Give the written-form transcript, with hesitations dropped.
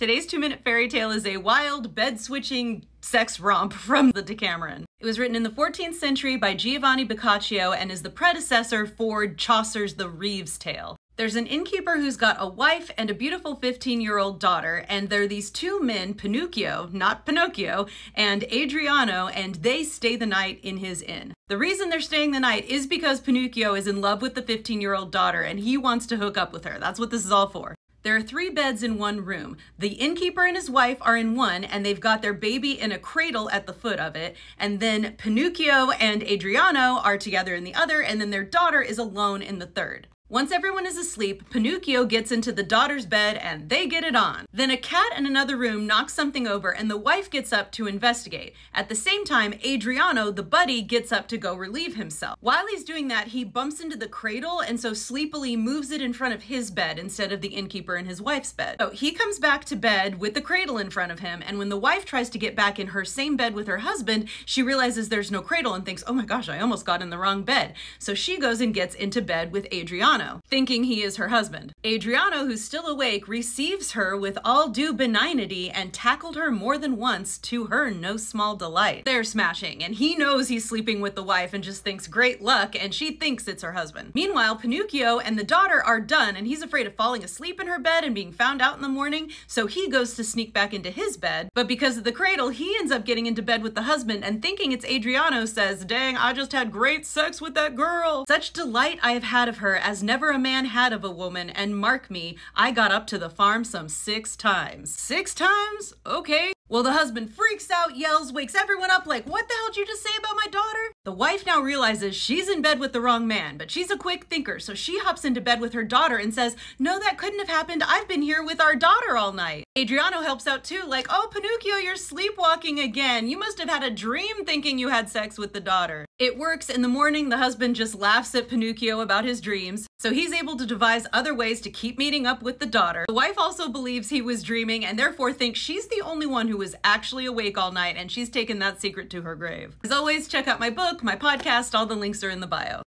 Today's 2-minute fairy tale is a wild, bed-switching sex romp from the Decameron. It was written in the 14th century by Giovanni Boccaccio and is the predecessor for Chaucer's The Reeve's Tale. There's an innkeeper who's got a wife and a beautiful 15-year-old daughter, and there are these two men, Pinuccio, not Pinocchio, and Adriano, and they stay the night in his inn. The reason they're staying the night is because Pinuccio is in love with the 15-year-old daughter, and he wants to hook up with her. That's what this is all for. There are 3 beds in one room. The innkeeper and his wife are in one, and they've got their baby in a cradle at the foot of it. And then Pinuccio and Adriano are together in the other, and then their daughter is alone in the third. Once everyone is asleep, Pinuccio gets into the daughter's bed and they get it on. Then a cat in another room knocks something over and the wife gets up to investigate. At the same time, Adriano, the buddy, gets up to go relieve himself. While he's doing that, he bumps into the cradle and so sleepily moves it in front of his bed instead of the innkeeper and his wife's bed. So he comes back to bed with the cradle in front of him, and when the wife tries to get back in her same bed with her husband, she realizes there's no cradle and thinks, oh my gosh, I almost got in the wrong bed. So she goes and gets into bed with Adriano, thinking he is her husband. Adriano, who's still awake, receives her with all due benignity and tackled her more than once, to her no small delight. They're smashing, and he knows he's sleeping with the wife and just thinks great luck, and she thinks it's her husband. Meanwhile, Pinuccio and the daughter are done, and he's afraid of falling asleep in her bed and being found out in the morning, so he goes to sneak back into his bed, but because of the cradle, he ends up getting into bed with the husband, and thinking it's Adriano says, dang, I just had great sex with that girl. Such delight I have had of her as never a man had of a woman, and mark me, I got up to the farm some 6 times. 6 times? Okay. Well, the husband freaks out, yells, wakes everyone up like, what the hell did you just say about my daughter? The wife now realizes she's in bed with the wrong man, but she's a quick thinker, so she hops into bed with her daughter and says, no, that couldn't have happened. I've been here with our daughter all night. Adriano helps out too, like, oh, Pinuccio, you're sleepwalking again. You must have had a dream thinking you had sex with the daughter. It works. In the morning, the husband just laughs at Pinuccio about his dreams, so he's able to devise other ways to keep meeting up with the daughter. The wife also believes he was dreaming and therefore thinks she's the only one who was actually awake all night, and she's taken that secret to her grave. As always, check out my book, my podcast, all the links are in the bio.